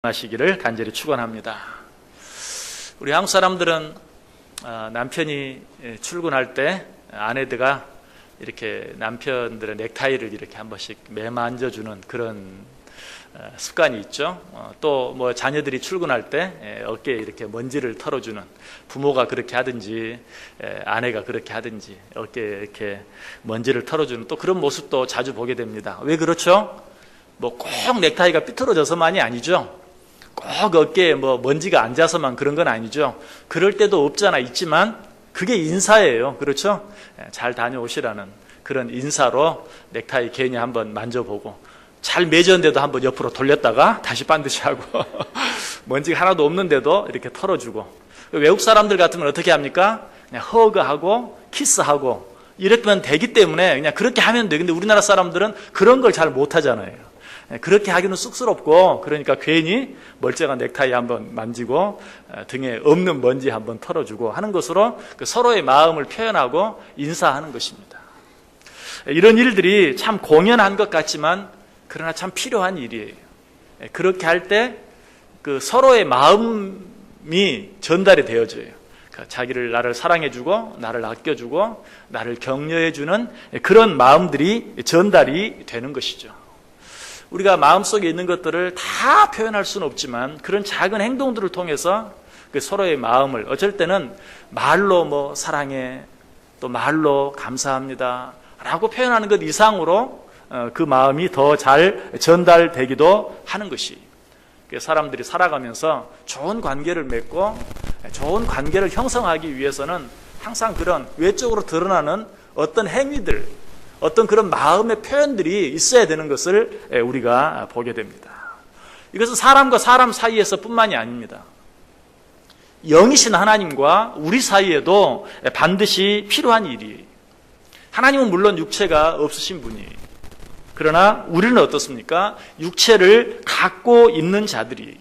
하시기를 간절히 축원합니다. 우리 한국 사람들은 남편이 출근할 때 아내들가 이렇게 남편들의 넥타이를 이렇게 한 번씩 매만져주는 그런 습관이 있죠. 또 뭐 자녀들이 출근할 때 어깨에 이렇게 먼지를 털어주는, 부모가 그렇게 하든지 아내가 그렇게 하든지 어깨에 이렇게 먼지를 털어주는 또 그런 모습도 자주 보게 됩니다. 왜 그렇죠? 뭐 꼭 넥타이가 삐뚤어져서만이 아니죠. 꼭 어깨에 뭐 먼지가 앉아서만 그런 건 아니죠. 그럴 때도 없잖아 있지만 그게 인사예요. 그렇죠? 잘 다녀오시라는 그런 인사로 넥타이 괜히 한번 만져보고, 잘 매졌는데도 한번 옆으로 돌렸다가 다시 반드시 하고 먼지가 하나도 없는데도 이렇게 털어주고. 외국 사람들 같으면 어떻게 합니까? 그냥 허그하고 키스하고 이렇게만 되기 때문에 그냥 그렇게 하면 돼. 근데 우리나라 사람들은 그런 걸 잘 못하잖아요. 그렇게 하기는 쑥스럽고, 그러니까 괜히 멀쩡한 넥타이 한번 만지고 등에 없는 먼지 한번 털어주고 하는 것으로 서로의 마음을 표현하고 인사하는 것입니다. 이런 일들이 참 공연한 것 같지만 그러나 참 필요한 일이에요. 그렇게 할 때 그 서로의 마음이 전달이 되어져요. 자기를, 나를 사랑해주고 나를 아껴주고 나를 격려해주는 그런 마음들이 전달이 되는 것이죠. 우리가 마음속에 있는 것들을 다 표현할 수는 없지만 그런 작은 행동들을 통해서 그 서로의 마음을, 어쩔 때는 말로 뭐 사랑해, 또 말로 감사합니다 라고 표현하는 것 이상으로 그 마음이 더 잘 전달되기도 하는 것이, 사람들이 살아가면서 좋은 관계를 맺고 좋은 관계를 형성하기 위해서는 항상 그런 외적으로 드러나는 어떤 행위들, 어떤 그런 마음의 표현들이 있어야 되는 것을 우리가 보게 됩니다. 이것은 사람과 사람 사이에서 뿐만이 아닙니다. 영이신 하나님과 우리 사이에도 반드시 필요한 일이에요. 하나님은 물론 육체가 없으신 분이에요. 그러나 우리는 어떻습니까? 육체를 갖고 있는 자들이에요.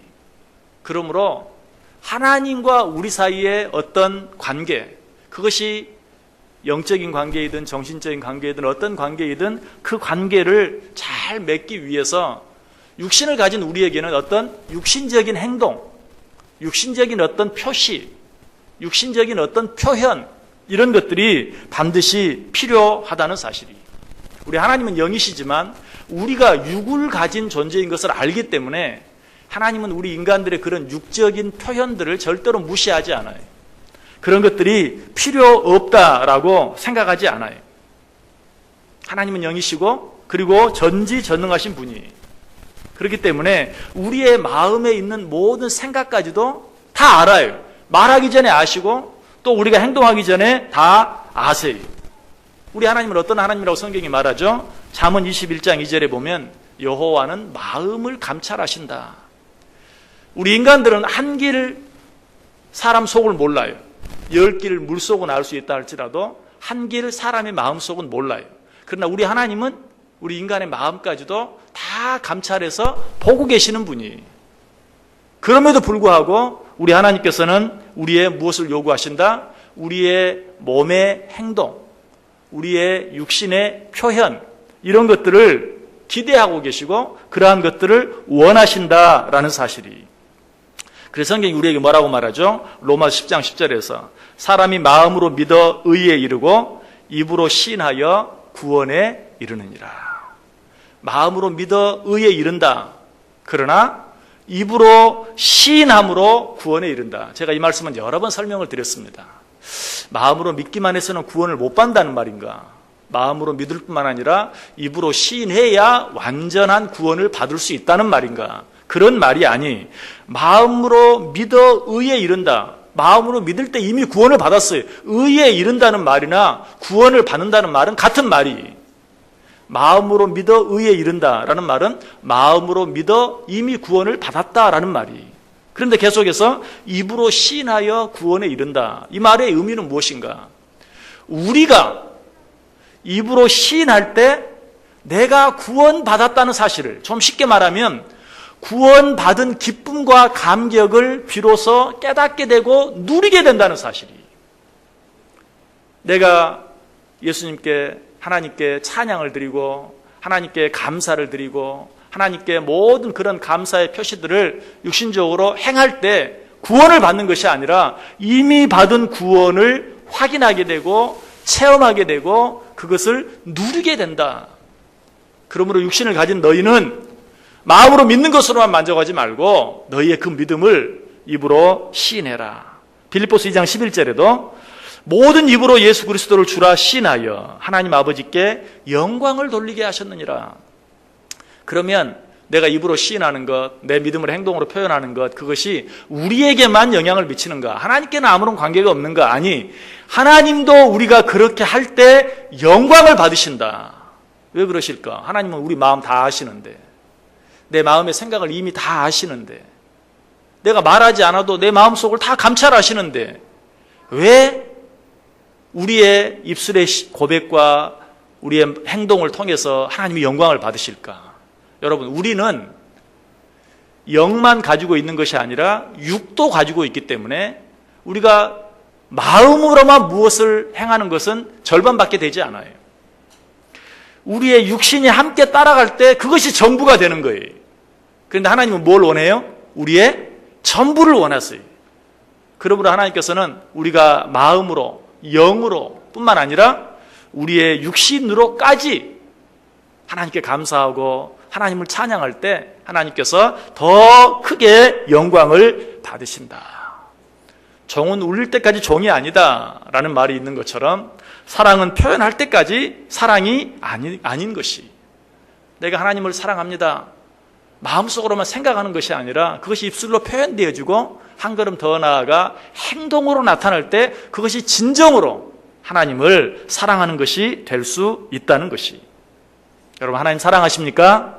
그러므로 하나님과 우리 사이의 어떤 관계, 그것이 영적인 관계이든 정신적인 관계이든 어떤 관계이든 그 관계를 잘 맺기 위해서 육신을 가진 우리에게는 어떤 육신적인 행동, 육신적인 어떤 표시, 육신적인 어떤 표현, 이런 것들이 반드시 필요하다는 사실이에요. 우리 하나님은 영이시지만 우리가 육을 가진 존재인 것을 알기 때문에 하나님은 우리 인간들의 그런 육적인 표현들을 절대로 무시하지 않아요. 그런 것들이 필요 없다라고 생각하지 않아요. 하나님은 영이시고 그리고 전지전능하신 분이에요. 그렇기 때문에 우리의 마음에 있는 모든 생각까지도 다 알아요. 말하기 전에 아시고 또 우리가 행동하기 전에 다 아세요. 우리 하나님은 어떤 하나님이라고 성경이 말하죠? 잠언 21장 2절에 보면 여호와는 마음을 감찰하신다. 우리 인간들은 한 길 사람 속을 몰라요. 10길 물속은 알 수 있다 할지라도 한 길 사람의 마음속은 몰라요. 그러나 우리 하나님은 우리 인간의 마음까지도 다 감찰해서 보고 계시는 분이에요. 그럼에도 불구하고 우리 하나님께서는 우리의 무엇을 요구하신다? 우리의 몸의 행동, 우리의 육신의 표현, 이런 것들을 기대하고 계시고 그러한 것들을 원하신다라는 사실이. 그래서 성경이 우리에게 뭐라고 말하죠? 로마서 10장 10절에서 사람이 마음으로 믿어 의에 이르고 입으로 시인하여 구원에 이르느니라. 마음으로 믿어 의에 이른다. 그러나 입으로 시인함으로 구원에 이른다. 제가 이 말씀은 여러 번 설명을 드렸습니다. 마음으로 믿기만 해서는 구원을 못 받는다는 말인가? 마음으로 믿을 뿐만 아니라 입으로 시인해야 완전한 구원을 받을 수 있다는 말인가? 그런 말이 아니, 마음으로 믿어 의에 이른다. 마음으로 믿을 때 이미 구원을 받았어요. 의에 이른다는 말이나 구원을 받는다는 말은 같은 말이. 마음으로 믿어 의에 이른다라는 말은 마음으로 믿어 이미 구원을 받았다라는 말이. 그런데 계속해서 입으로 시인하여 구원에 이른다. 이 말의 의미는 무엇인가? 우리가 입으로 시인할 때 내가 구원받았다는 사실을, 좀 쉽게 말하면 구원받은 기쁨과 감격을 비로소 깨닫게 되고 누리게 된다는 사실이. 내가 예수님께, 하나님께 찬양을 드리고 하나님께 감사를 드리고 하나님께 모든 그런 감사의 표시들을 육신적으로 행할 때 구원을 받는 것이 아니라 이미 받은 구원을 확인하게 되고 체험하게 되고 그것을 누리게 된다. 그러므로 육신을 가진 너희는 마음으로 믿는 것으로만 만족하지 말고 너희의 그 믿음을 입으로 시인해라. 빌립보서 2장 11절에도 모든 입으로 예수 그리스도를 주라 시인하여 하나님 아버지께 영광을 돌리게 하셨느니라. 그러면 내가 입으로 시인하는 것, 내 믿음을 행동으로 표현하는 것, 그것이 우리에게만 영향을 미치는가? 하나님께는 아무런 관계가 없는가? 아니, 하나님도 우리가 그렇게 할 때 영광을 받으신다. 왜 그러실까? 하나님은 우리 마음 다 아시는데, 내 마음의 생각을 이미 다 아시는데, 내가 말하지 않아도 내 마음속을 다 감찰하시는데 왜 우리의 입술의 고백과 우리의 행동을 통해서 하나님이 영광을 받으실까? 여러분, 우리는 영만 가지고 있는 것이 아니라 육도 가지고 있기 때문에 우리가 마음으로만 무엇을 행하는 것은 절반밖에 되지 않아요. 우리의 육신이 함께 따라갈 때 그것이 전부가 되는 거예요. 그런데 하나님은 뭘 원해요? 우리의 전부를 원하세요. 그러므로 하나님께서는 우리가 마음으로, 영으로 뿐만 아니라 우리의 육신으로까지 하나님께 감사하고 하나님을 찬양할 때 하나님께서 더 크게 영광을 받으신다. 종은 울릴 때까지 종이 아니다 라는 말이 있는 것처럼 사랑은 표현할 때까지 사랑이 아닌 것이, 내가 하나님을 사랑합니다 마음속으로만 생각하는 것이 아니라 그것이 입술로 표현되어지고 한 걸음 더 나아가 행동으로 나타날 때 그것이 진정으로 하나님을 사랑하는 것이 될 수 있다는 것이. 여러분, 하나님 사랑하십니까?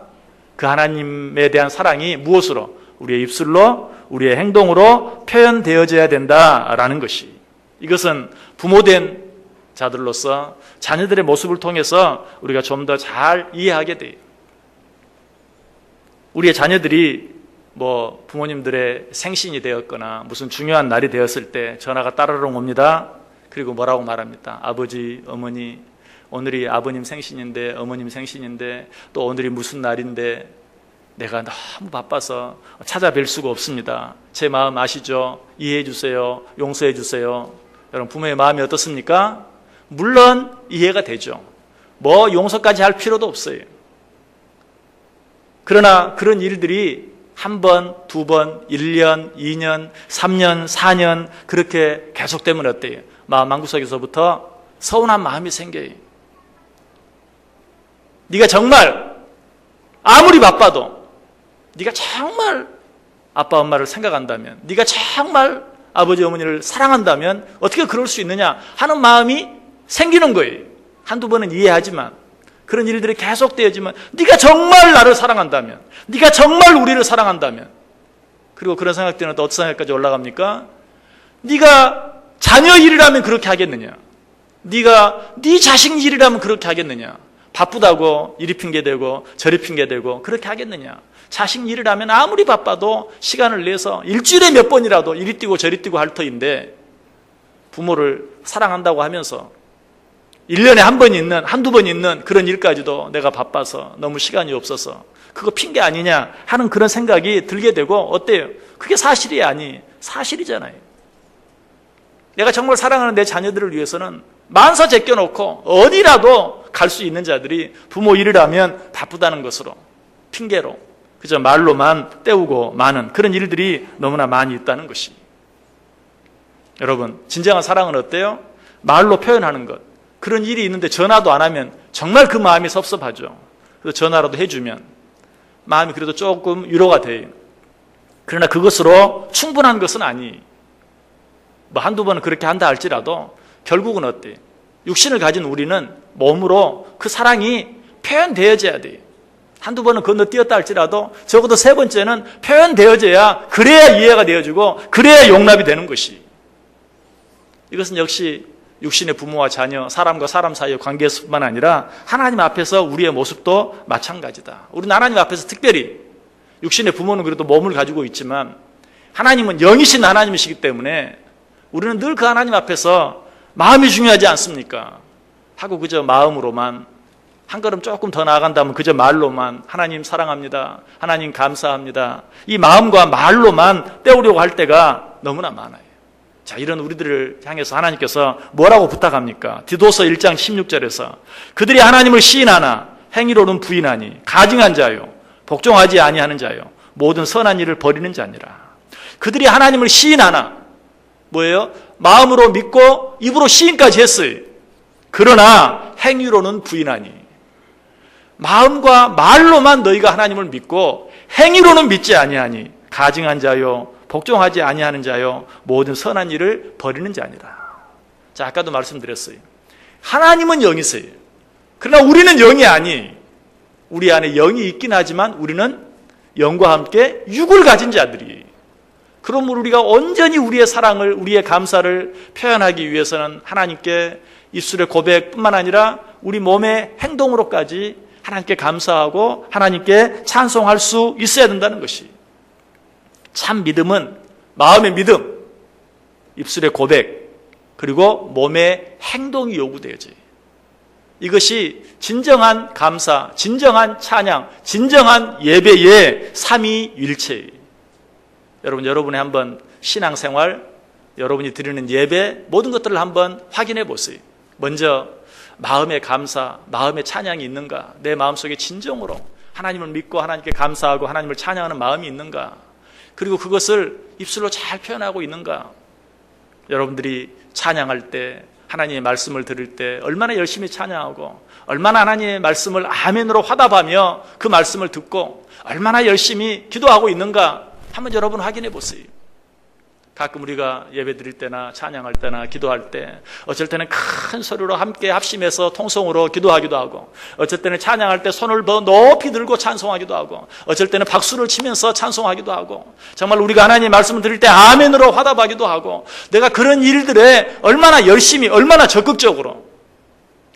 그 하나님에 대한 사랑이 무엇으로? 우리의 입술로, 우리의 행동으로 표현되어져야 된다라는 것이. 이것은 부모된 자들로서 자녀들의 모습을 통해서 우리가 좀 더 잘 이해하게 돼요. 우리의 자녀들이 부모님들의 생신이 되었거나 무슨 중요한 날이 되었을 때 전화가 따르릉 옵니다. 그리고 뭐라고 말합니다. 아버지, 어머니, 오늘이 아버님 생신인데, 어머님 생신인데, 또 오늘이 무슨 날인데 내가 너무 바빠서 찾아뵐 수가 없습니다. 제 마음 아시죠? 이해해 주세요. 용서해 주세요. 여러분, 부모의 마음이 어떻습니까? 물론 이해가 되죠. 용서까지 할 필요도 없어요. 그러나 그런 일들이 한 번, 두 번, 1년, 2년, 3년, 4년 그렇게 계속되면 어때요? 마음 한구석에서부터 서운한 마음이 생겨요. 네가 정말 아무리 바빠도 네가 정말 아빠 엄마를 생각한다면, 네가 정말 아버지 어머니를 사랑한다면 어떻게 그럴 수 있느냐 하는 마음이 생기는 거예요. 한두 번은 이해하지만 그런 일들이 계속되어지면, 네가 정말 나를 사랑한다면, 네가 정말 우리를 사랑한다면, 그리고 그런 생각 때는 또 어떤 생각까지 올라갑니까? 네가 자녀 일이라면 그렇게 하겠느냐? 네가 네 자식 일이라면 그렇게 하겠느냐? 바쁘다고 이리 핑계대고 저리 핑계대고 그렇게 하겠느냐? 자식 일이라면 아무리 바빠도 시간을 내서 일주일에 몇 번이라도 이리 뛰고 저리 뛰고 할 터인데, 부모를 사랑한다고 하면서 1년에 한 번 있는, 한두 번 있는 그런 일까지도 내가 바빠서 너무 시간이 없어서 그거 핑계 아니냐 하는 그런 생각이 들게 되고, 어때요? 그게 사실이 아니, 사실이잖아요. 내가 정말 사랑하는 내 자녀들을 위해서는 만사 제껴놓고 어디라도 갈 수 있는 자들이 부모 일이라면 바쁘다는 것으로, 핑계로 그저 말로만 때우고 마는 그런 일들이 너무나 많이 있다는 것이. 여러분, 진정한 사랑은 어때요? 말로 표현하는 것. 그런 일이 있는데 전화도 안 하면 정말 그 마음이 섭섭하죠. 그래서 전화라도 해주면 마음이 그래도 조금 위로가 돼요. 그러나 그것으로 충분한 것은 아니. 한두 번은 그렇게 한다 할지라도 결국은 어때요? 육신을 가진 우리는 몸으로 그 사랑이 표현되어져야 돼요. 한두 번은 건너뛰었다 할지라도 적어도 세 번째는 표현되어져야, 그래야 이해가 되어지고 그래야 용납이 되는 것이. 이것은 역시 육신의 부모와 자녀, 사람과 사람 사이의 관계에서뿐만 아니라 하나님 앞에서 우리의 모습도 마찬가지다. 우리는 하나님 앞에서 특별히, 육신의 부모는 그래도 몸을 가지고 있지만 하나님은 영이신 하나님이시기 때문에 우리는 늘 그 하나님 앞에서 마음이 중요하지 않습니까? 하고 그저 마음으로만 한 걸음 조금 더 나아간다면 그저 말로만 하나님 사랑합니다, 하나님 감사합니다, 이 마음과 말로만 때우려고 할 때가 너무나 많아요. 자, 이런 우리들을 향해서 하나님께서 뭐라고 부탁합니까? 디도서 1장 16절에서 그들이 하나님을 시인하나 행위로는 부인하니 가증한 자요 복종하지 아니하는 자요 모든 선한 일을 버리는 자니라. 그들이 하나님을 시인하나 뭐예요? 마음으로 믿고 입으로 시인까지 했어요. 그러나 행위로는 부인하니, 마음과 말로만 너희가 하나님을 믿고 행위로는 믿지 아니하니 가증한 자요 복종하지 아니하는 자요 모든 선한 일을 버리는 자니라. 자, 아까도 말씀드렸어요. 하나님은 영이세요. 그러나 우리는 영이 아니, 우리 안에 영이 있긴 하지만 우리는 영과 함께 육을 가진 자들이. 그러므로 우리가 온전히 우리의 사랑을, 우리의 감사를 표현하기 위해서는 하나님께 입술의 고백뿐만 아니라 우리 몸의 행동으로까지 하나님께 감사하고 하나님께 찬송할 수 있어야 된다는 것이, 참 믿음은 마음의 믿음, 입술의 고백, 그리고 몸의 행동이 요구되어져요. 이것이 진정한 감사, 진정한 찬양, 진정한 예배의 삼위일체예요. 여러분의 한번 신앙생활, 여러분이 드리는 예배, 모든 것들을 한번 확인해 보세요. 먼저 마음의 감사, 마음의 찬양이 있는가? 내 마음속에 진정으로 하나님을 믿고 하나님께 감사하고 하나님을 찬양하는 마음이 있는가? 그리고 그것을 입술로 잘 표현하고 있는가? 여러분들이 찬양할 때, 하나님의 말씀을 들을 때 얼마나 열심히 찬양하고 얼마나 하나님의 말씀을 아멘으로 화답하며 그 말씀을 듣고 얼마나 열심히 기도하고 있는가 한번 여러분 확인해 보세요. 가끔 우리가 예배 드릴 때나 찬양할 때나 기도할 때 어쩔 때는 큰 소리로 함께 합심해서 통성으로 기도하기도 하고, 어쩔 때는 찬양할 때 손을 더 높이 들고 찬송하기도 하고, 어쩔 때는 박수를 치면서 찬송하기도 하고, 정말 우리가 하나님의 말씀을 드릴 때 아멘으로 화답하기도 하고, 내가 그런 일들에 얼마나 열심히, 얼마나 적극적으로,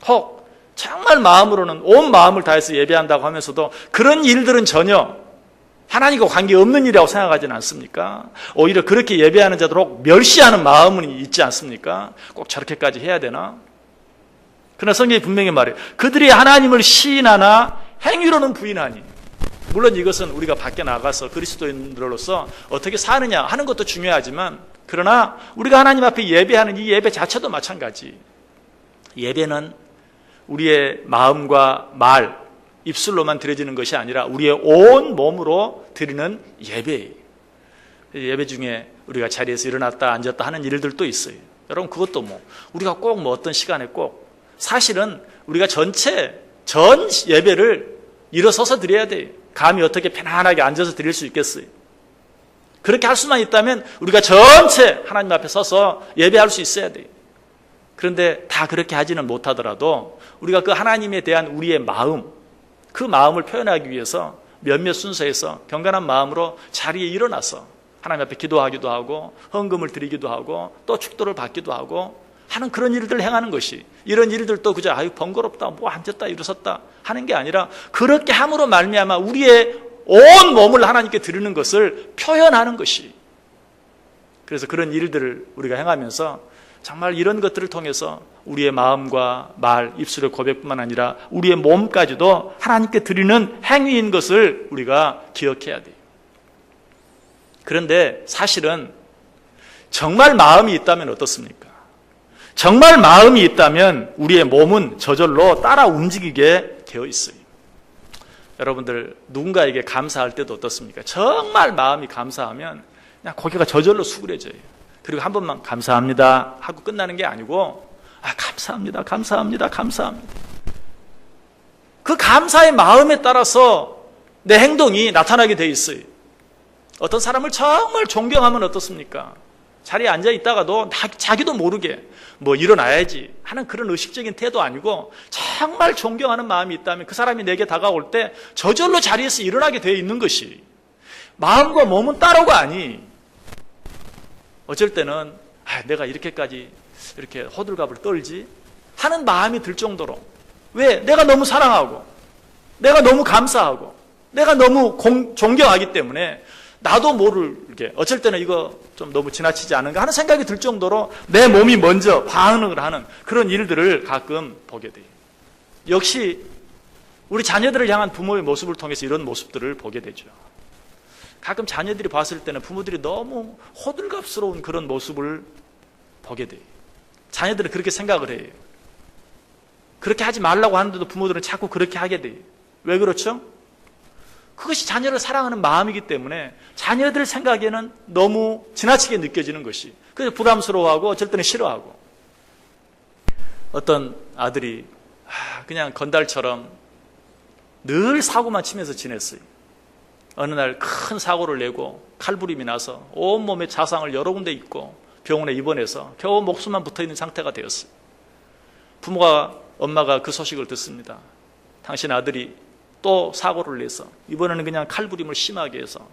혹 정말 마음으로는 온 마음을 다해서 예배한다고 하면서도 그런 일들은 전혀 하나님과 관계없는 일이라고 생각하지는 않습니까? 오히려 그렇게 예배하는 자들을 멸시하는 마음은 있지 않습니까? 꼭 저렇게까지 해야 되나? 그러나 성경이 분명히 말해요. 그들이 하나님을 시인하나 행위로는 부인하니. 물론 이것은 우리가 밖에 나가서 그리스도인들로서 어떻게 사느냐 하는 것도 중요하지만, 그러나 우리가 하나님 앞에 예배하는 이 예배 자체도 마찬가지. 예배는 우리의 마음과 말, 입술로만 드려지는 것이 아니라 우리의 온 몸으로 드리는 예배예요. 예배 중에 우리가 자리에서 일어났다 앉았다 하는 일들도 있어요. 여러분, 그것도 우리가 꼭 어떤 시간에 꼭, 사실은 우리가 전 예배를 일어서서 드려야 돼요. 감히 어떻게 편안하게 앉아서 드릴 수 있겠어요? 그렇게 할 수만 있다면 우리가 전체 하나님 앞에 서서 예배할 수 있어야 돼요. 그런데 다 그렇게 하지는 못하더라도 우리가 그 하나님에 대한 우리의 마음, 그 마음을 표현하기 위해서 몇몇 순서에서 경건한 마음으로 자리에 일어나서 하나님 앞에 기도하기도 하고 헌금을 드리기도 하고 또 축도를 받기도 하고 하는 그런 일들을 행하는 것이, 이런 일들도 그저 번거롭다, 앉았다 일어섰다 하는 게 아니라 그렇게 함으로 말미암아 우리의 온 몸을 하나님께 드리는 것을 표현하는 것이, 그래서 그런 일들을 우리가 행하면서 정말 이런 것들을 통해서 우리의 마음과 말, 입술의 고백뿐만 아니라 우리의 몸까지도 하나님께 드리는 행위인 것을 우리가 기억해야 돼요. 그런데 사실은 정말 마음이 있다면 어떻습니까? 정말 마음이 있다면 우리의 몸은 저절로 따라 움직이게 되어 있어요. 여러분들, 누군가에게 감사할 때도 어떻습니까? 정말 마음이 감사하면 그냥 고개가 저절로 수그려져요. 그리고 한 번만 감사합니다 하고 끝나는 게 아니고, 감사합니다, 감사합니다, 감사합니다. 그 감사의 마음에 따라서 내 행동이 나타나게 돼 있어요. 어떤 사람을 정말 존경하면 어떻습니까? 자리에 앉아 있다가도 자기도 모르게 일어나야지 하는 그런 의식적인 태도 아니고, 정말 존경하는 마음이 있다면 그 사람이 내게 다가올 때 저절로 자리에서 일어나게 되어 있는 것이, 마음과 몸은 따로가 아니, 어쩔 때는 내가 이렇게까지 이렇게 호들갑을 떨지 하는 마음이 들 정도로, 왜? 내가 너무 사랑하고 내가 너무 감사하고 내가 너무 존경하기 때문에 나도 모르게 어쩔 때는 이거 좀 너무 지나치지 않은가 하는 생각이 들 정도로 내 몸이 먼저 반응을 하는 그런 일들을 가끔 보게 돼요. 역시 우리 자녀들을 향한 부모의 모습을 통해서 이런 모습들을 보게 되죠. 가끔 자녀들이 봤을 때는 부모들이 너무 호들갑스러운 그런 모습을 보게 돼요. 자녀들은 그렇게 생각을 해요. 그렇게 하지 말라고 하는데도 부모들은 자꾸 그렇게 하게 돼요. 왜 그렇죠? 그것이 자녀를 사랑하는 마음이기 때문에 자녀들 생각에는 너무 지나치게 느껴지는 것이, 그래서 부담스러워하고 어쩔 때는 싫어하고. 어떤 아들이 그냥 건달처럼 늘 사고만 치면서 지냈어요. 어느 날 큰 사고를 내고 칼부림이 나서 온몸에 자상을 여러 군데 입고 병원에 입원해서 겨우 목숨만 붙어있는 상태가 되었어요. 엄마가 그 소식을 듣습니다. 당신 아들이 또 사고를 내서 이번에는 그냥 칼부림을 심하게 해서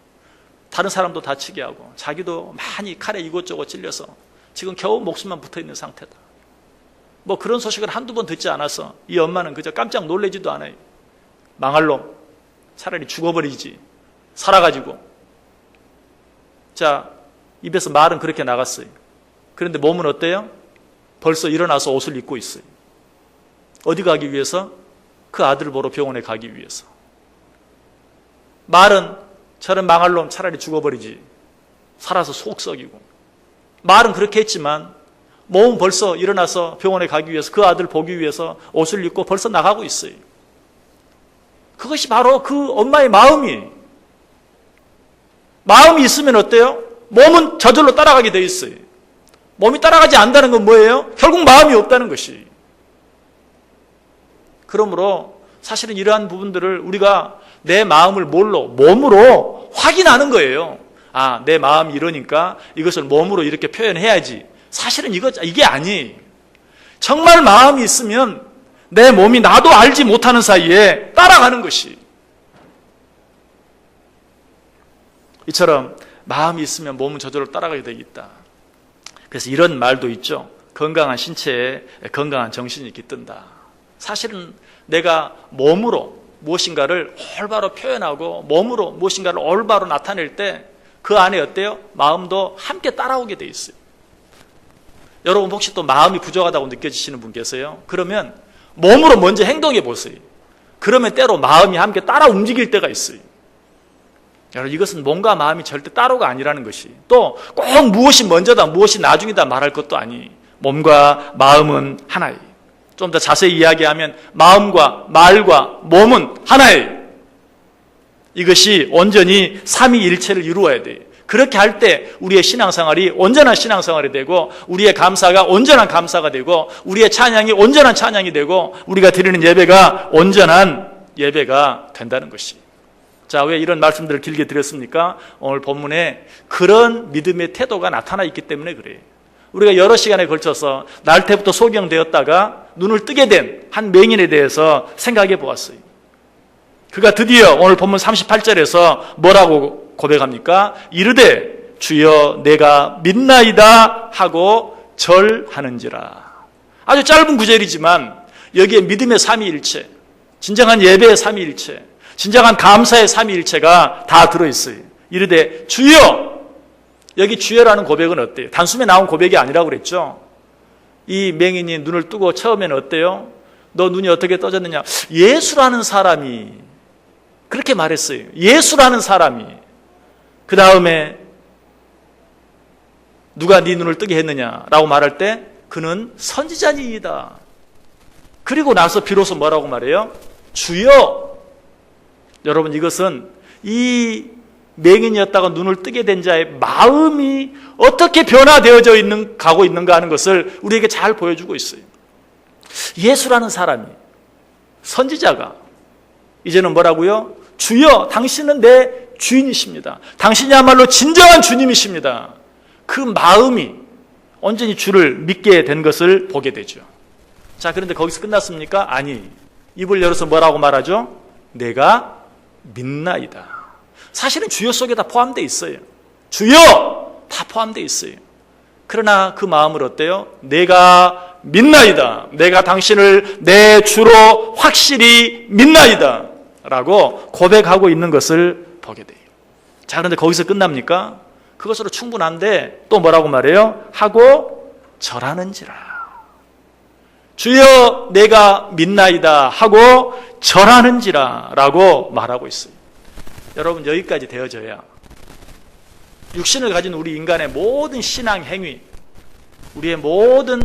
다른 사람도 다치게 하고 자기도 많이 칼에 이곳저곳 찔려서 지금 겨우 목숨만 붙어있는 상태다. 뭐 그런 소식을 한두 번 듣지 않아서 이 엄마는 그저 깜짝 놀라지도 않아요. 망할 놈, 차라리 죽어버리지, 살아가지고. 자, 입에서 말은 그렇게 나갔어요. 그런데 몸은 어때요? 벌써 일어나서 옷을 입고 있어요. 어디 가기 위해서? 그 아들을 보러 병원에 가기 위해서. 말은 저런 망할 놈 차라리 죽어버리지, 살아서 속 썩이고. 말은 그렇게 했지만 몸은 벌써 일어나서 병원에 가기 위해서, 그 아들 보기 위해서 옷을 입고 벌써 나가고 있어요. 그것이 바로 그 엄마의 마음이 있으면 어때요? 몸은 저절로 따라가게 돼 있어요. 몸이 따라가지 않는다는 건 뭐예요? 결국 마음이 없다는 것이. 그러므로 사실은 이러한 부분들을 우리가 내 마음을 몸으로 확인하는 거예요. 아, 내 마음이 이러니까 이것을 몸으로 이렇게 표현해야지. 사실은 이게 아니에요. 정말 마음이 있으면 내 몸이 나도 알지 못하는 사이에 따라가는 것이. 이처럼 마음이 있으면 몸은 저절로 따라가게 되겠다. 그래서 이런 말도 있죠. 건강한 신체에 건강한 정신이 깃든다. 사실은 내가 몸으로 무엇인가를 올바로 표현하고 몸으로 무엇인가를 올바로 나타낼 때 그 안에 어때요? 마음도 함께 따라오게 돼 있어요. 여러분 혹시 또 마음이 부족하다고 느껴지시는 분 계세요? 그러면 몸으로 먼저 행동해 보세요. 그러면 때로 마음이 함께 따라 움직일 때가 있어요. 여러분 이것은 몸과 마음이 절대 따로가 아니라는 것이, 또 꼭 무엇이 먼저다 무엇이 나중이다 말할 것도 아니, 몸과 마음은 하나예요. 좀 더 자세히 이야기하면 마음과 말과 몸은 하나예요. 이것이 온전히 삼위일체를 이루어야 돼요. 그렇게 할 때 우리의 신앙생활이 온전한 신앙생활이 되고, 우리의 감사가 온전한 감사가 되고, 우리의 찬양이 온전한 찬양이 되고, 우리가 드리는 예배가 온전한 예배가 된다는 것이. 자, 왜 이런 말씀들을 길게 드렸습니까? 오늘 본문에 그런 믿음의 태도가 나타나 있기 때문에 그래요. 우리가 여러 시간에 걸쳐서 날 때부터 소경되었다가 눈을 뜨게 된 한 맹인에 대해서 생각해 보았어요. 그가 드디어 오늘 본문 38절에서 뭐라고 고백합니까? 이르되 주여 내가 믿나이다 하고 절하는지라. 아주 짧은 구절이지만 여기에 믿음의 삼위일체, 진정한 예배의 삼위일체, 진정한 감사의 삼위일체가 다 들어있어요. 이르되 주여. 여기 주여라는 고백은 어때요? 단숨에 나온 고백이 아니라고 그랬죠. 이 맹인이 눈을 뜨고 처음에는 어때요? 너 눈이 어떻게 떠졌느냐? 예수라는 사람이 그렇게 말했어요. 예수라는 사람이. 그 다음에 누가 네 눈을 뜨게 했느냐라고 말할 때 그는 선지자니이다. 그리고 나서 비로소 뭐라고 말해요? 주여. 여러분 이것은 이 맹인이었다가 눈을 뜨게 된 자의 마음이 어떻게 변화되어져 가고 있는가 하는 것을 우리에게 잘 보여주고 있어요. 예수라는 사람이, 선지자가 이제는 뭐라고요? 주여, 당신은 내 주인이십니다. 당신이야말로 진정한 주님이십니다. 그 마음이 온전히 주를 믿게 된 것을 보게 되죠. 자, 그런데 거기서 끝났습니까? 아니, 입을 열어서 뭐라고 말하죠? 내가 믿나이다. 사실은 주여 속에 다 포함되어 있어요. 주여! 다 포함되어 있어요. 그러나 그 마음을 어때요? 내가 믿나이다. 내가 당신을 내 주로 확실히 믿나이다. 라고 고백하고 있는 것을 보게 돼요. 자, 그런데 거기서 끝납니까? 그것으로 충분한데 또 뭐라고 말해요? 하고 절하는지라. 주여 내가 믿나이다 하고 절하는지라 라고 말하고 있어요. 여러분, 여기까지 되어져야 육신을 가진 우리 인간의 모든 신앙 행위, 우리의 모든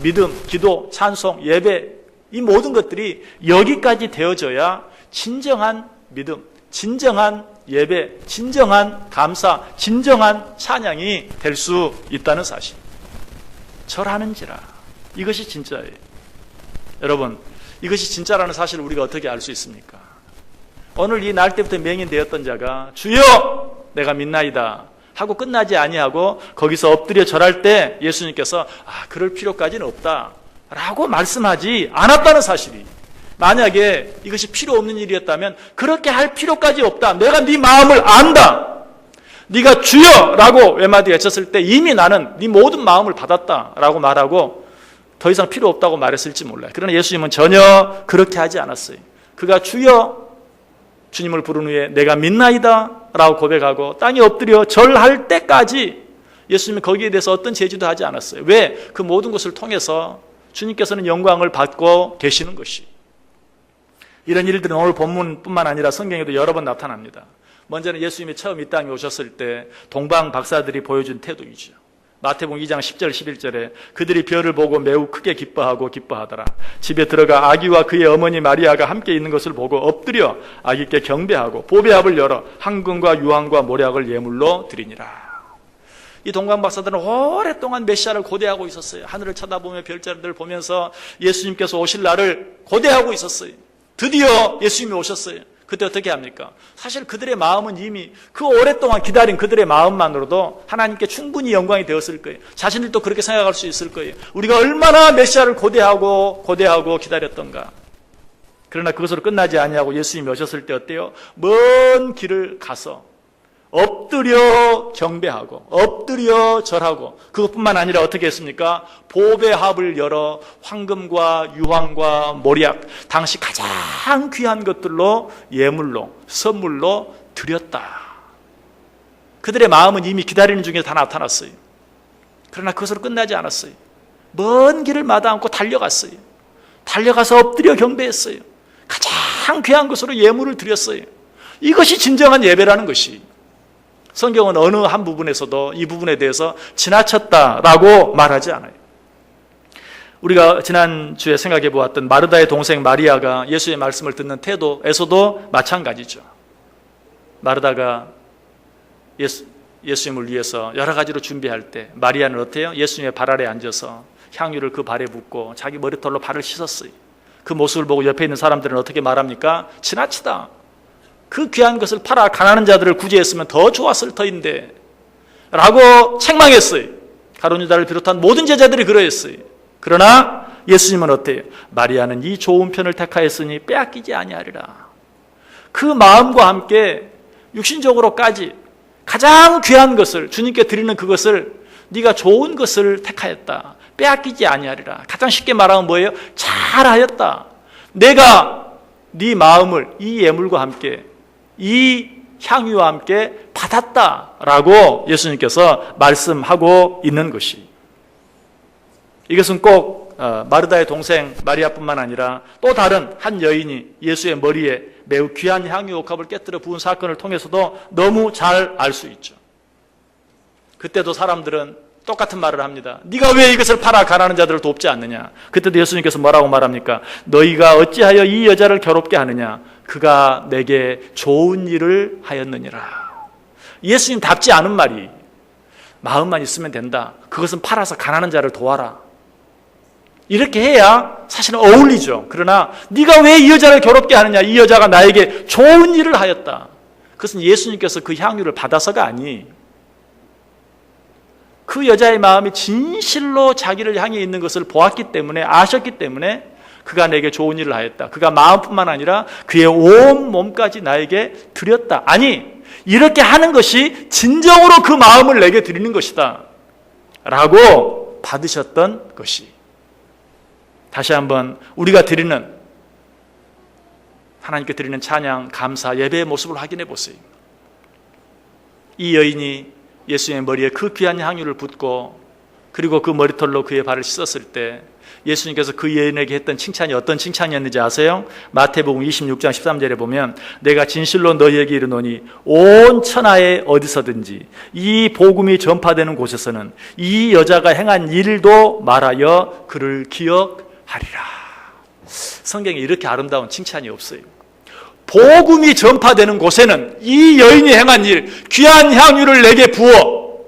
믿음, 기도, 찬송, 예배, 이 모든 것들이 여기까지 되어져야 진정한 믿음, 진정한 예배, 진정한 감사, 진정한 찬양이 될 수 있다는 사실. 절하는지라. 이것이 진짜예요. 여러분, 이것이 진짜라는 사실을 우리가 어떻게 알 수 있습니까? 오늘 이 날 때부터 맹인되었던 자가 주여 내가 믿나이다 하고 끝나지 아니하고 거기서 엎드려 절할 때 예수님께서 그럴 필요까지는 없다 라고 말씀하지 않았다는 사실이, 만약에 이것이 필요 없는 일이었다면 그렇게 할 필요까지 없다, 내가 네 마음을 안다, 네가 주여라고 외마디 외쳤을 때 이미 나는 네 모든 마음을 받았다라고 말하고 더 이상 필요 없다고 말했을지 몰라요. 그러나 예수님은 전혀 그렇게 하지 않았어요. 그가 주여, 주님을 부른 후에 내가 믿나이다 라고 고백하고 땅에 엎드려 절할 때까지 예수님은 거기에 대해서 어떤 제지도 하지 않았어요. 왜? 그 모든 것을 통해서 주님께서는 영광을 받고 계시는 것이. 이런 일들은 오늘 본문뿐만 아니라 성경에도 여러 번 나타납니다. 먼저는 예수님이 처음 이 땅에 오셨을 때 동방 박사들이 보여준 태도이죠. 마태복음 2장 10절 11절에 그들이 별을 보고 매우 크게 기뻐하더라. 집에 들어가 아기와 그의 어머니 마리아가 함께 있는 것을 보고 엎드려 아기께 경배하고 보배합을 열어 황금과 유황과 모략을 예물로 드리니라. 이 동방 박사들은 오랫동안 메시아를 고대하고 있었어요. 하늘을 쳐다보며 별자리들을 보면서 예수님께서 오실 날을 고대하고 있었어요. 드디어 예수님이 오셨어요. 그때 어떻게 합니까? 사실 그들의 마음은 이미 그 오랫동안 기다린 그들의 마음만으로도 하나님께 충분히 영광이 되었을 거예요. 자신들도 그렇게 생각할 수 있을 거예요. 우리가 얼마나 메시아를 고대하고 기다렸던가. 그러나 그것으로 끝나지 아니하고 예수님이 오셨을 때 어때요? 먼 길을 가서 엎드려 경배하고 엎드려 절하고, 그것뿐만 아니라 어떻게 했습니까? 보배합을 열어 황금과 유황과 모략, 당시 가장 귀한 것들로 예물로 선물로 드렸다. 그들의 마음은 이미 기다리는 중에 다 나타났어요. 그러나 그것으로 끝나지 않았어요. 먼 길을 마다 않고 달려갔어요. 달려가서 엎드려 경배했어요. 가장 귀한 것으로 예물을 드렸어요. 이것이 진정한 예배라는 것이. 성경은 어느 한 부분에서도 이 부분에 대해서 지나쳤다라고 말하지 않아요. 우리가 지난주에 생각해 보았던 마르다의 동생 마리아가 예수의 말씀을 듣는 태도에서도 마찬가지죠. 마르다가 예수님을 위해서 여러 가지로 준비할 때 마리아는 어때요? 예수님의 발 아래 앉아서 향유를 그 발에 붓고 자기 머리털로 발을 씻었어요. 그 모습을 보고 옆에 있는 사람들은 어떻게 말합니까? 지나치다. 그 귀한 것을 팔아 가난한 자들을 구제했으면 더 좋았을 터인데 라고 책망했어요. 가룟 유다를 비롯한 모든 제자들이 그러했어요. 그러나 예수님은 어때요? 마리아는 이 좋은 편을 택하였으니 빼앗기지 아니하리라. 그 마음과 함께 육신적으로까지 가장 귀한 것을 주님께 드리는 그것을, 네가 좋은 것을 택하였다, 빼앗기지 아니하리라. 가장 쉽게 말하면 뭐예요? 잘하였다. 내가 네 마음을 이 예물과 함께, 이 향유와 함께 받았다라고 예수님께서 말씀하고 있는 것이. 이것은 꼭 마르다의 동생 마리아뿐만 아니라 또 다른 한 여인이 예수의 머리에 매우 귀한 향유 옥합을 깨뜨려 부은 사건을 통해서도 너무 잘 알 수 있죠. 그때도 사람들은 똑같은 말을 합니다. 네가 왜 이것을 팔아 가난한 자들을 돕지 않느냐. 그때도 예수님께서 뭐라고 말합니까? 너희가 어찌하여 이 여자를 괴롭게 하느냐. 그가 내게 좋은 일을 하였느니라. 예수님답지 않은 말이, 마음만 있으면 된다, 그것은 팔아서 가난한 자를 도와라, 이렇게 해야 사실은 어울리죠. 그러나 네가 왜 이 여자를 괴롭게 하느냐, 이 여자가 나에게 좋은 일을 하였다. 그것은 예수님께서 그 향유를 받아서가 아니, 그 여자의 마음이 진실로 자기를 향해 있는 것을 보았기 때문에, 아셨기 때문에 그가 내게 좋은 일을 하였다. 그가 마음뿐만 아니라 그의 온 몸까지 나에게 드렸다. 아니, 이렇게 하는 것이 진정으로 그 마음을 내게 드리는 것이다 라고 받으셨던 것이. 다시 한번 우리가 드리는, 하나님께 드리는 찬양, 감사, 예배의 모습을 확인해 보세요. 이 여인이 예수의 머리에 그 귀한 향유를 붓고 그리고 그 머리털로 그의 발을 씻었을 때 예수님께서 그 여인에게 했던 칭찬이 어떤 칭찬이었는지 아세요? 마태복음 26장 13절에 보면 내가 진실로 너희에게 이르노니 온 천하에 어디서든지 이 복음이 전파되는 곳에서는 이 여자가 행한 일도 말하여 그를 기억하리라. 성경에 이렇게 아름다운 칭찬이 없어요. 복음이 전파되는 곳에는 이 여인이 행한 일, 귀한 향유를 내게 부어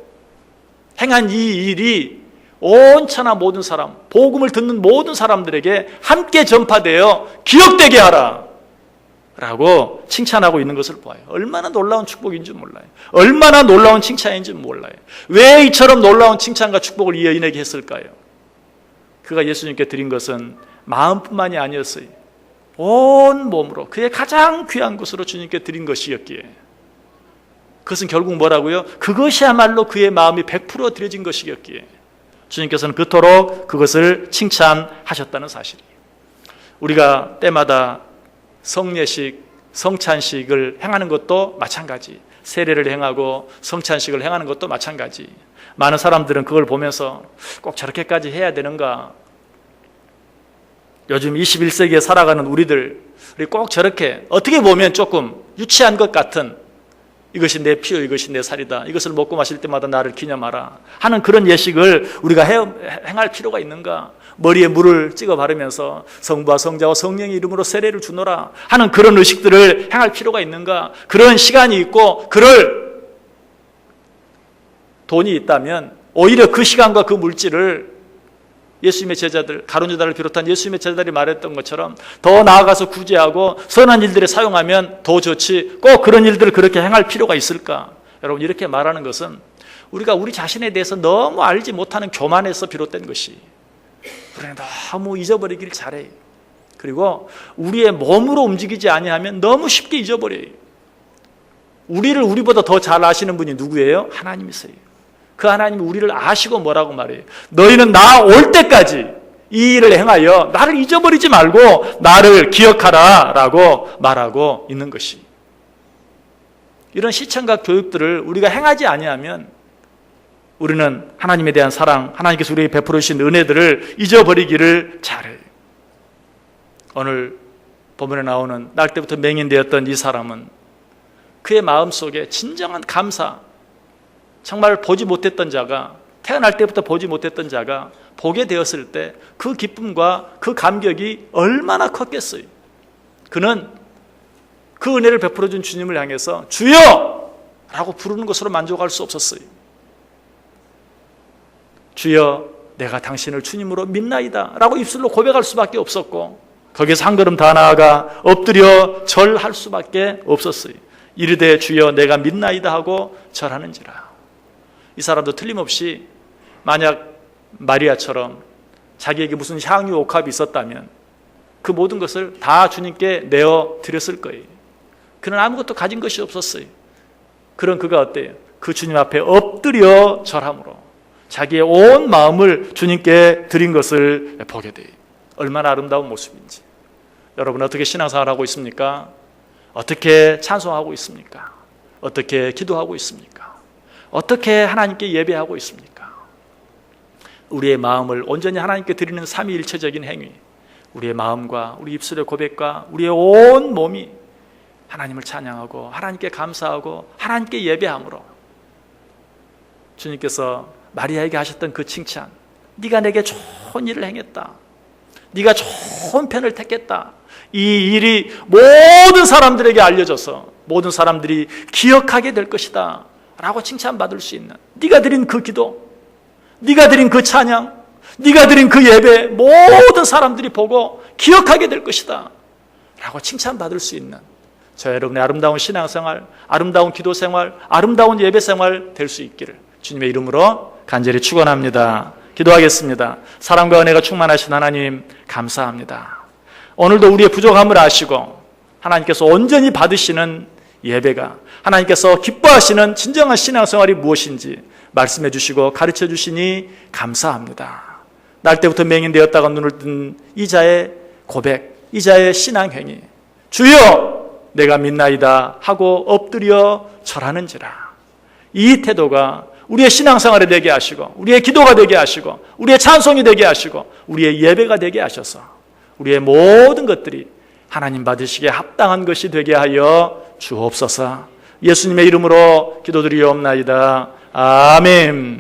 행한 이 일이 온 천하 모든 사람, 복음을 듣는 모든 사람들에게 함께 전파되어 기억되게 하라 라고 칭찬하고 있는 것을 보아요. 얼마나 놀라운 축복인지 몰라요. 얼마나 놀라운 칭찬인지 몰라요. 왜 이처럼 놀라운 칭찬과 축복을 이 여인에게 했을까요? 그가 예수님께 드린 것은 마음뿐만이 아니었어요. 온 몸으로 그의 가장 귀한 것으로 주님께 드린 것이었기에 그것은 결국 뭐라고요? 그것이야말로 그의 마음이 100% 드려진 것이었기에 주님께서는 그토록 그것을 칭찬하셨다는 사실이에요. 우리가 때마다 성례식, 성찬식을 행하는 것도 마찬가지, 세례를 행하고 성찬식을 행하는 것도 마찬가지. 많은 사람들은 그걸 보면서 꼭 저렇게까지 해야 되는가? 요즘 21세기에 살아가는 우리들이 꼭 저렇게 어떻게 보면 조금 유치한 것 같은 이것이 내 피요 이것이 내 살이다, 이것을 먹고 마실 때마다 나를 기념하라 하는 그런 예식을 우리가 행할 필요가 있는가? 머리에 물을 찍어 바르면서 성부와 성자와 성령의 이름으로 세례를 주노라 하는 그런 의식들을 행할 필요가 있는가? 그런 시간이 있고 그럴 돈이 있다면 오히려 그 시간과 그 물질을 예수님의 제자들, 가룟 유다를 비롯한 예수님의 제자들이 말했던 것처럼 더 나아가서 구제하고 선한 일들에 사용하면 더 좋지, 꼭 그런 일들을 그렇게 행할 필요가 있을까? 여러분, 이렇게 말하는 것은 우리가 우리 자신에 대해서 너무 알지 못하는 교만에서 비롯된 것이, 우리는 너무 잊어버리기를 잘해요. 그리고 우리의 몸으로 움직이지 아니하면 너무 쉽게 잊어버려요. 우리를 우리보다 더 잘 아시는 분이 누구예요? 하나님이세요. 그 하나님이 우리를 아시고 뭐라고 말해요? 너희는 나 올 때까지 이 일을 행하여 나를 잊어버리지 말고 나를 기억하라 라고 말하고 있는 것이, 이런 시청각 교육들을 우리가 행하지 아니하면 우리는 하나님에 대한 사랑, 하나님께서 우리에게 베풀어 주신 은혜들을 잊어버리기를 잘해요. 오늘 본문에 나오는 날 때부터 맹인되었던 이 사람은 그의 마음속에 진정한 감사, 정말 보지 못했던 자가, 태어날 때부터 보지 못했던 자가 보게 되었을 때 그 기쁨과 그 감격이 얼마나 컸겠어요. 그는 그 은혜를 베풀어 준 주님을 향해서 주여! 라고 부르는 것으로 만족할 수 없었어요. 주여, 내가 당신을 주님으로 믿나이다 라고 입술로 고백할 수밖에 없었고, 거기서 한 걸음 더 나아가 엎드려 절할 수밖에 없었어요. 이르되 주여 내가 믿나이다 하고 절하는지라. 이 사람도 틀림없이 만약 마리아처럼 자기에게 무슨 향유 옥합이 있었다면 그 모든 것을 다 주님께 내어 드렸을 거예요. 그는 아무것도 가진 것이 없었어요. 그런 그가 어때요? 그 주님 앞에 엎드려 절함으로 자기의 온 마음을 주님께 드린 것을 보게 돼요. 얼마나 아름다운 모습인지. 여러분, 어떻게 신앙생활 하고 있습니까? 어떻게 찬송하고 있습니까? 어떻게 기도하고 있습니까? 어떻게 하나님께 예배하고 있습니까? 우리의 마음을 온전히 하나님께 드리는 삼위일체적인 행위, 우리의 마음과 우리 입술의 고백과 우리의 온 몸이 하나님을 찬양하고 하나님께 감사하고 하나님께 예배함으로 주님께서 마리아에게 하셨던 그 칭찬, 네가 내게 좋은 일을 행했다, 네가 좋은 편을 택했다, 이 일이 모든 사람들에게 알려져서 모든 사람들이 기억하게 될 것이다 라고 칭찬받을 수 있는, 네가 드린 그 기도, 네가 드린 그 찬양, 네가 드린 그 예배 모든 사람들이 보고 기억하게 될 것이다 라고 칭찬받을 수 있는 저 여러분의 아름다운 신앙생활, 아름다운 기도생활, 아름다운 예배생활 될 수 있기를 주님의 이름으로 간절히 축원합니다. 기도하겠습니다. 사랑과 은혜가 충만하신 하나님, 감사합니다. 오늘도 우리의 부족함을 아시고 하나님께서 온전히 받으시는 예배가, 하나님께서 기뻐하시는 진정한 신앙생활이 무엇인지 말씀해 주시고 가르쳐 주시니 감사합니다. 날 때부터 맹인되었다가 눈을 뜬 이자의 고백, 이자의 신앙행위, 주여 내가 믿나이다 하고 엎드려 절하는지라. 이 태도가 우리의 신앙생활이 되게 하시고 우리의 기도가 되게 하시고 우리의 찬송이 되게 하시고 우리의 예배가 되게 하셔서 우리의 모든 것들이 하나님 받으시기에 합당한 것이 되게 하여 주옵소서. 예수님의 이름으로 기도드리옵나이다. 아멘.